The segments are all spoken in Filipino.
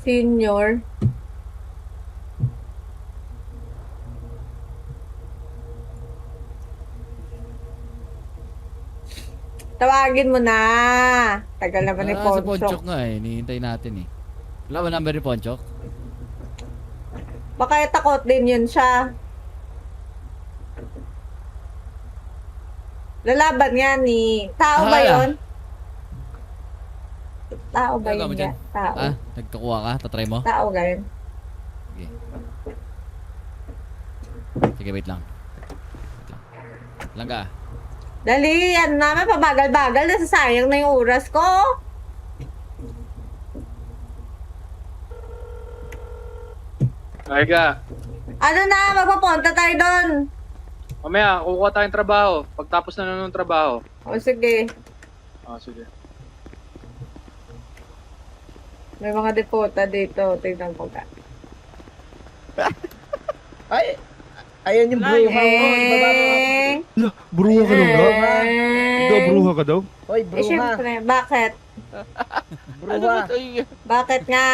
Senior. Tawagin mo na. Tagal naman ni Si Ponchok. Ponchok nga eh. Hinihintay natin eh. Wala ba number ni Ponchok? Baka takot din yun siya. Lalaban nga ni... Tao ba yun? Tao ba Gagawa yun? mo dyan? Tao. Nagkakuha ka? Tatry mo? Tao ba yun? Sige. Sige, wait lang. Lang ka. Dali, ano naman, pabagal-bagal. Nasasayang na yung oras ko. Ay ka. Ano na, magpapunta tayo doon. Mamaya, kukuha tayong trabaho. Pagtapos na nun ng trabaho. O sige, Sige. may mga deputa dito. Tignan ko ka. Ay! Ayan yung bruha mo. Ibaba mo. Eh, Bruha ka daw daw? Ikaw, bruha ka daw? Hoy, eh, bruha. syempre, bakit? Bruha. Bakit nga?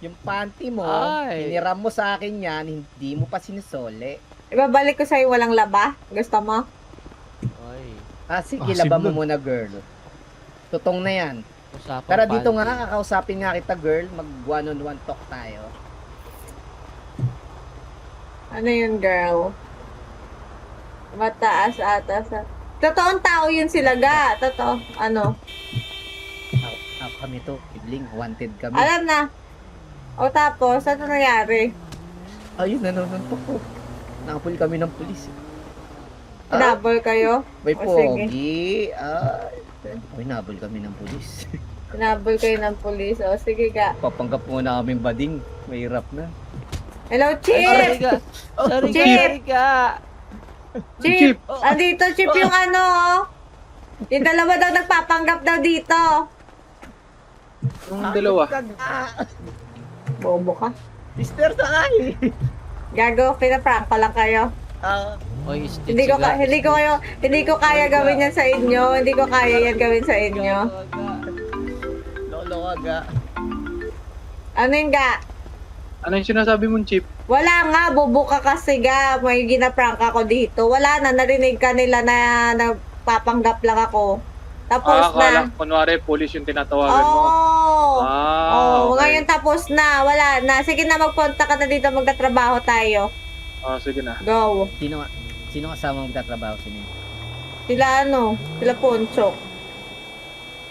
Yung panty mo, Ay. hiniram mo sa akin yan, hindi mo pa sinisole. Ibabalik ko sa'yo walang laba? Gusto mo? Oy. Sige, Asim laban mo na. muna, girl. Tutong na yan. Usapan Tara dito panty. nga, kakausapin nga kita, girl. Mag one-on-one talk tayo. Ano yun, girl? Mataas ata sa... Totoong tao yun sila, ga. Totoo. Ano? Kami to, Ibling, wanted kami. Alam na. O tapos, ano nangyari? Ayun, nanonontok ko. Nakapuli kami ng pulis. Pinabol kayo? May O, sige. pogi. Ay, nabol kami ng pulis. Pinabol kayo ng pulis. O sige, ga. Papanggap muna kami bading. Mahirap na. Hello, Sorry Chip! ka. Sorry ka. Chip! Sorry ka. Chip! Andito, Chip, yung ano, oh. Yung dalawa daw nagpapanggap daw dito. Yung dalawa. Bobo ka. Sister, sakay! Gago, pinaprank pa lang kayo. Oy, Stitch Hindi ko nga. hindi ko kaya gawin yan sa inyo. Hindi ko kaya yan gawin sa inyo. Lolo ka ga. Ano yung ga? Ano yung sinasabi mong chip? Wala nga, bobo ka kasi ga. May ginaprank ako dito. Wala na, narinig ka nila na nagpapanggap lang ako. Tapos Akala, na. kunwari, police yung tinatawagan mo. Oo. Okay. Ngayon tapos na. Wala na. Sige na, magpunta ka na dito. Magtatrabaho tayo. Sige na. Go. Sino kasama magtatrabaho sino? Sila ano? Sila Ponchok.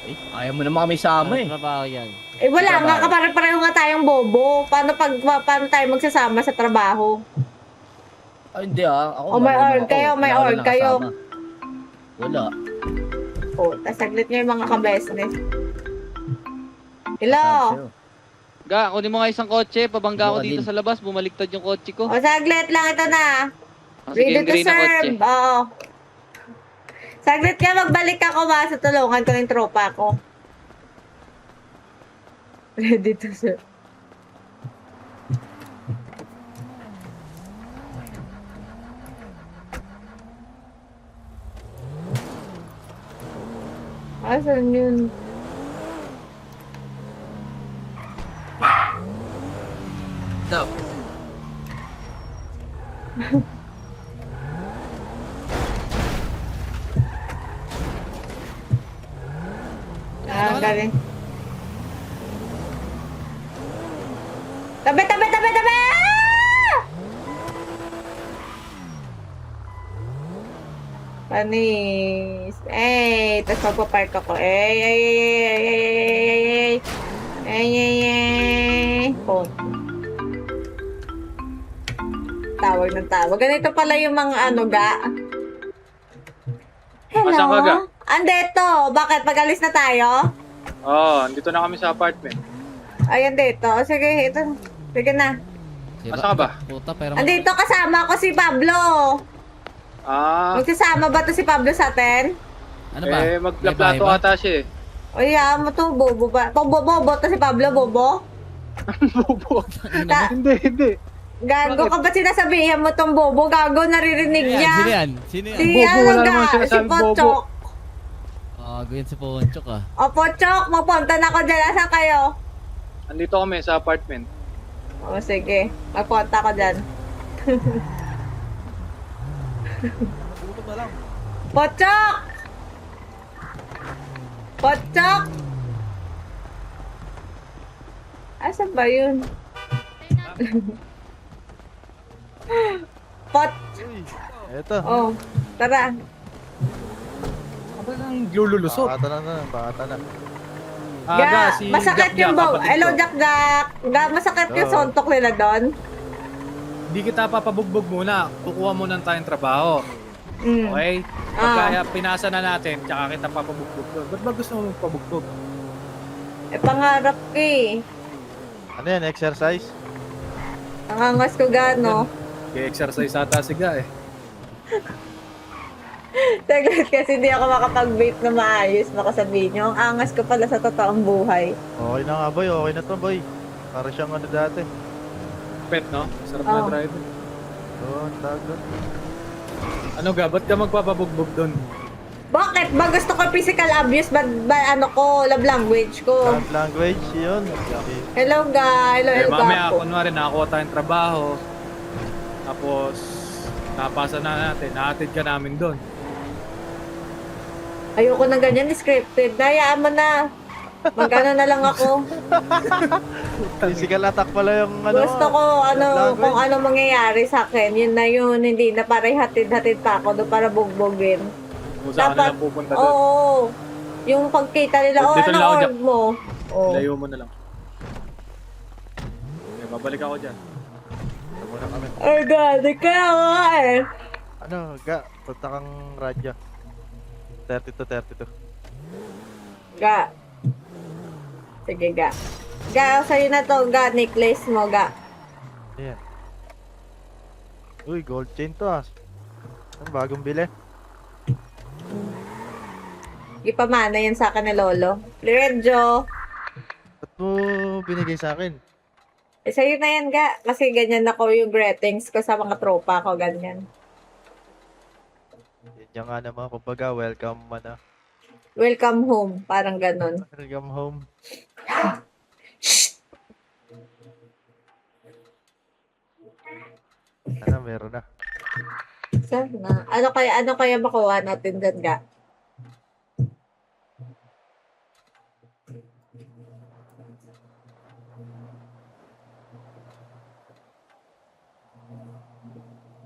Ay, ayaw mo naman kami sama eh. Trabaho yan. Eh wala nga, Trabaho. kapare-pareho nga tayong bobo. Paano tayo magsasama sa trabaho? Ay, hindi Ako, O, may marunong org ako. kayo, may Wala org lang kayo. kasama. Wala. O, tasaglit nyo yung mga ka-business. Hello? Ga, kunin mo nga isang kotse. Pabangga ako Buka dito din. sa labas. Bumaliktad yung kotse ko. O, saglit lang ito na. Sige, Ready yung to gray na kotse. serve. Oo. Saglit ka, magbalik ako ba sa tulungan ko ng tropa ko. Ready to serve. Asan yun? Stop. Galing. Tabi, tabi, tabi, tabi! Ah! Panis. Eh, tapos magpapark ako. Phone. Tawag ng tawag. Ganito pala yung mga ano, ga. Hello? Asan ka, ga? Andito. Bakit? Pag-alis na tayo? Andito na kami sa apartment. Ayan dito. Sige, ito. Sige na. Diba? Asa ka ba? Puta, pero... Andito kasama ko si Pablo. Magsasama ba to si Pablo sa atin? Ano ba? Magplaplato May bahay ba? ata siya eh. O mo to, bobo ba? Bobo to si Pablo, bobo? Bobo. Ta- Hindi. Gago ka ba sinasabihan mo tong bobo? Gago, naririnig Sino niya. yan? Sino yan? Si Bobo, ano wala ga? namang Si sinasabing bobo. Pochok. Gago yan si Ponchok ah. O Pochok, magpunta na ako dyan. Asan kayo? Andito kami sa apartment. O, sige. Magpunta ko dyan. Pochok! Pochok! Asan ba yun? Pot! Eto. Oh, tara. Aba nang lululusot. Bata na. Ga, masakit yung bong. Hello, Jack Jack. Ga, masakit yung Oo. sontok nila doon. Hindi kita papabugbog muna. Kukuha muna tayong trabaho. Mm. Okay? Pagkaya pinasa na natin, tsaka kita papabugbog doon. Ba't ba gusto mo magpabugbog? Eh, pangarap ko eh. Ano yan, exercise? Nangangas ko gano. Kaya-exercise ata siga eh. Saglit kasi hindi ako makapag-vape na maayos. Baka sabihin nyo, ang angas ko pala sa totoong buhay. Okay na nga boy, okay na to boy. Para siyang ano dati. Pet, no? Sarap na Oo. driver. Oo, tawag doon. Ano ga? Ba't ka magpapabugbog doon? Bakit? Ba gusto ko physical abuse? Ba ano ko, love language ko? Love language, yun. Okay. Hello guys, hello Mamaya, gapo. kunwari, nakakuha tayong trabaho. Tapos, napasa na natin. Nahatid ka namin doon. Ayoko na ganyan, scripted. Dayaan mo na. Magano na lang ako. Physical attack pala yung ano. Gusto ko, love kung language. ano mangyayari sa akin. Yun na yun. Hindi na para hatid-hatid pa ako doon para bugbugin. Kung saan ka na pupunta doon. Oo. Yung pagkita nila, oh, Dito ano lang ako org mo? Oh. Layo mo na lang. Okay, babalik ako dyan. Ito muna kami. Ay, God, kaya nga eh. Ano, ga, punta kang radyo. 32. Ga. Sige, ga. Ga, sa'yo na to, ga. Necklace mo, ga. Ayan. Uy, gold chain to ah. Ano, bagong bili. Ipamana yan sa akin ni Lolo. Liredjo. Ba't mo binigay sa akin? Eh, sa'yo na yan, ga. Kasi ganyan ako yung greetings ko sa mga tropa ko, ganyan. Yan nga naman, kumbaga, welcome ano. Welcome home. Parang ganon. Welcome home. Ano, meron na. Sana. Ano kaya makuha natin dyan, ga?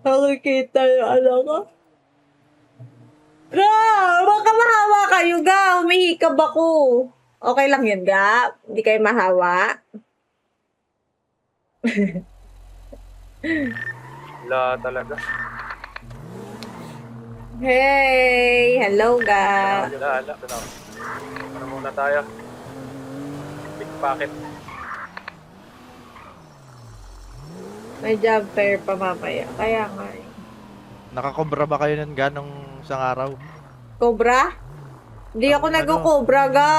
Nakikita yung ano ko. Ga! Baka mahawa kayo, ga! Humihikab ako. Okay lang yun, ga? Hindi kayo mahawa? Wala talaga. Hey! Hello, ga! Wala. Ano muna tayo? Pickpocket. May job fair pa mamaya. Kaya nga eh. Nakakobra ba kayo nun ganong isang araw? Cobra? Hindi ako Ano? nag-cobra, ga.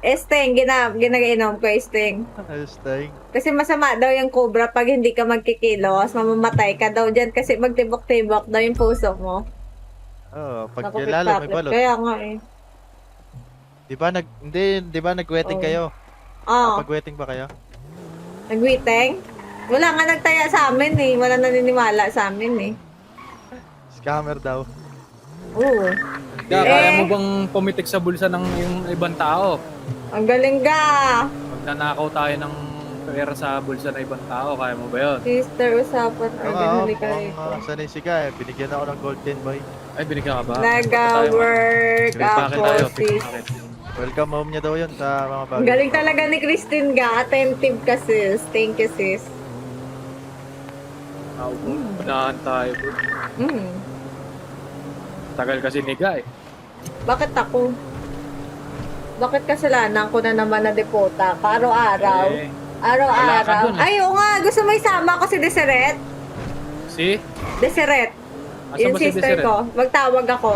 Esteng, ginagainom ko, Esteng. Ayos tayong. Kasi masama daw yung cobra pag hindi ka magkikilos, mamamatay ka daw dyan kasi magtibok-tibok daw yung puso mo. Oo, pag Naku, lalo may pickpocket. balot. Kaya nga eh. Di ba nag-wedding Oo. kayo? Oh, Pag-wedding ba kayo? nagwiteng? Wala nga nagtaya sa amin eh. Wala naniniwala sa amin eh. Scammer daw. Oo. Kaya, Eh. kaya mo bang pumitik sa bulsa ng yung ibang tao? Ang galing ga! Pag nanakaw tayo ng pera sa bulsa ng ibang tao, kaya mo ba yun? Sister, usapan. Argan, halika rito. Sanay si Ka binigyan ako ng golden boy. Ay, binigyan ka ba? Nag-work Pickpocket ako, tayo, sis. pickpocket. Welcome home niya daw yun sa mga bagay. Ang galing talaga ni Christine ga. Attentive ka sis. Thank you sis. Unahan tayo. Bro. Hmm. Tagal kasi niga eh. Bakit ako? Bakit kasalanan ko na naman na depota? Araw-araw. Eh, wala ka Araw-araw. dun eh. Ay, oo nga. Gusto mo isama ko si Deseret? Si? Deseret. Asa Yung ba si sister Deseret? ko. Magtawag ako.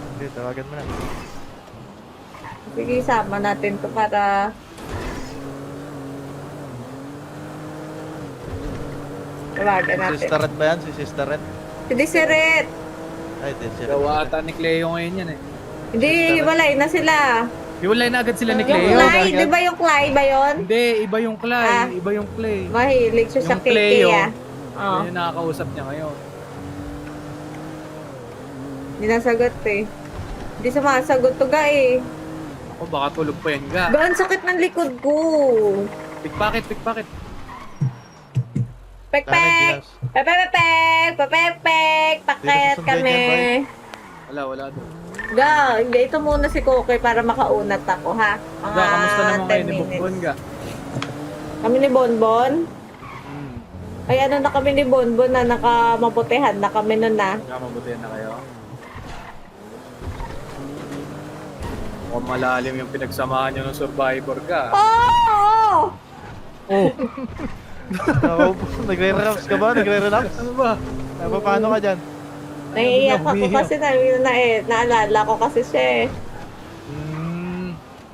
Hindi, tawagan mo na. Sige, isama natin to para... Tawagan Si natin. Sister Red ba yan? Si Sister Red? Si Deseret. Ay, Deseret. Gawa ata ni Cleo ngayon yan eh. Hindi, hiwalay na sila. Hiwalay na agad sila ni Yung Cleo. Clay, di ba yung Clay ba yun? Hindi, iba yung Clay. Ah. Iba yung Clay. Mahilig siya sa Yung KK Cleo. ah. Oo. Yan yung nakakausap niya ngayon. Hindi nasagot eh. Hindi sumasagot to ga eh. Ako, baka tulog pa yan ga. Ba, ang sakit ng likod ko. Pickpocket, pickpocket. Pekpek! Pepepek! Pepepek! Paket Dito sa kami. Wala doon. Ga, ito muna si Kokoy para makaunat ako ha. Mga Ga, kamusta naman 10 kayo ni minutes. Bonbon ga? Kami ni Bonbon? Hmm. Ay ano na kami ni Bonbon na nakamaputihan na kami nun na. Ga, mabutihan na kayo. Mukhang malalim yung pinagsamahan nyo ng Survivor ga. Oh! Nagre-relax ka ba? Nagre-relax? Ano ba? Paano ka dyan? Naiiyak ako kasi naalala ko kasi siya eh.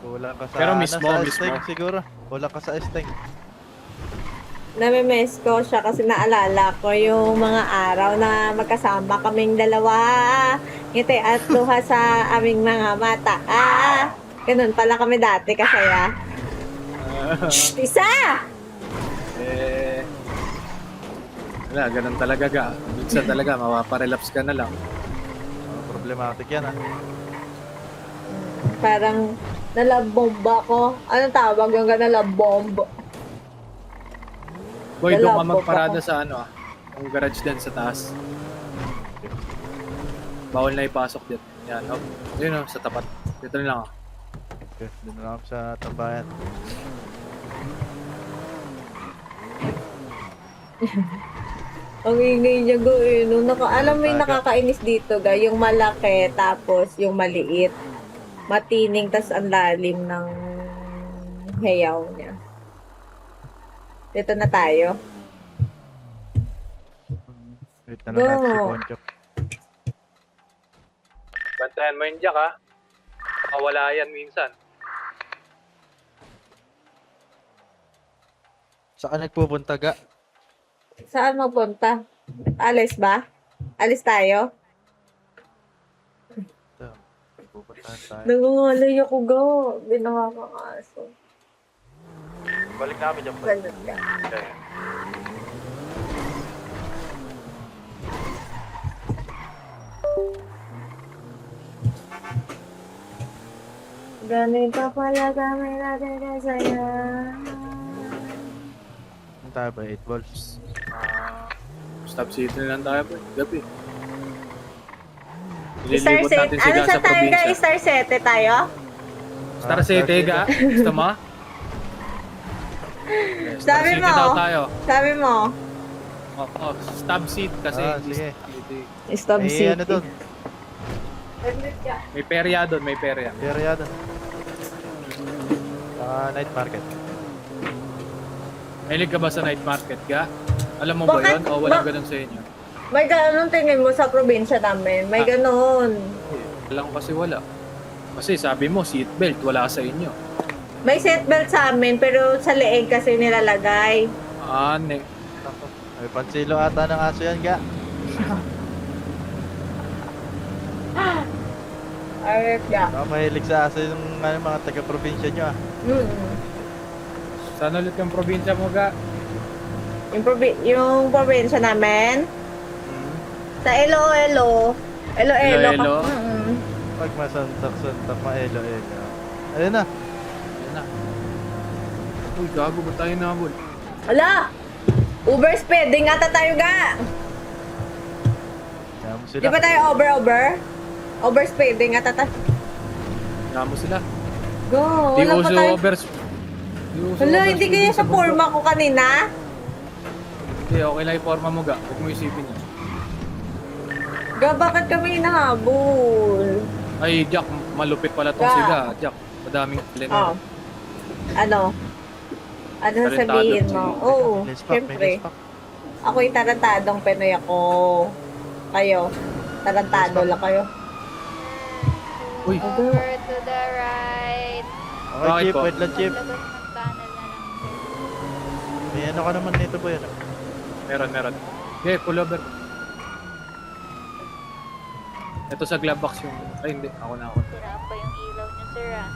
Wala ka sa... Pero mismo, sa mismo. Esteng siguro. Wala ka sa Esteng. Namimiss ko siya kasi naalala ko yung mga araw na magkasama kaming dalawa. Ngiti at luha sa aming mga mata. Ganun pala kami dati kasaya. Isa! Wala, ganun talaga ga. Minsan talaga, mapaparelapse ka na lang. Problematic yan Parang nalabomba ko. Anong tawag yung nalabomba? Boy, Wala doon ka po, magparada baka. sa ano yung garage din sa taas. Bawal na ipasok dito. Yan, yun sa tapat. Dito na lang Okay, doon na lang ako sa tambayan. Ang ingay niya go eh. Nung alam mo yung nakakainis dito ga, yung malaki tapos yung maliit. Matining tas ang lalim ng heyaw niya. Dito na tayo. Wait na lang natin si Go. Poncho. Bantayan mo yung jack ha. Makawala yan minsan. Saan nagpupunta ga? Saan mapunta? Alis ba? Alis tayo? Ito. Pupuntahan tayo. Nangungalay ako ga. Binawa kang aso. Balik na kami dyan. Ganun ka. Okay. Ganito pala kami natin kasaya. Saan tayo ba? 8 balls. Stop city na lang tayo po. Gabi. Star Ililibot City. natin Ano sila sa sa tayo ga? probinsya. Star City tayo? Star City ga? Gusto mo? Star Sabi City mo. daw tayo. Sabi mo. Oo, stab seat kasi. Sige. City. Stop May City. ano doon? May perya doon, may perya. Area doon. Saka night market. Mahilig ka ba sa night market ga? Alam mo ba Bakit? yun? O walang ganun sa inyo? May ganun tingin mo sa probinsya namin. May ganun. Alam ko kasi wala. Kasi sabi mo, seatbelt, wala sa inyo. May seatbelt sa amin pero sa leeg kasi nilalagay. Ane. Ako. May pansilo ata ng aso yan ga. Ayos ya. Baka mahilig sa aso yung mga taga-probinsya nyo Saan ulit yung probinsya mo ga? Yung probinsya namin, sa Iloilo. Iloilo. Iloilo? Pag masantak-santak, maelo-elo. Ayun na. Yan na. Uy, gago ba tayo nabol? Ala! Uber speeding ata tayo ga. Kaya mo sila. Di ba tayo over? Over speeding ata tayo. Nga mo sila. Go. Di Wala pa uso tayo. overs. Hala, hindi kaya sa forma ko kanina? Hindi, okay lang yung forma mo ga. Huwag mo isipin yun. Ga, bakit kami hinahabol? Ay, Jack, malupit pala tong Ga. siga. Jack, madaming Oh. plenero. Ano? Ano Talentado. sabihin mo? Oo, Let's pack, may syempre. let's pack. Ako'y tarantadong Pinoy ako. Kayo. Tarantado lang kayo. Uy, Over to the right. Okay, Bakit Chip, po? wait lang, Chip. Labas ng tunnel na lang. May ano ka naman nito po yan. meron. Okay, pull over. Ito sa glove box yung... Ay, hindi. Ako na. Sira pa yung ilaw niyo, sir, ah.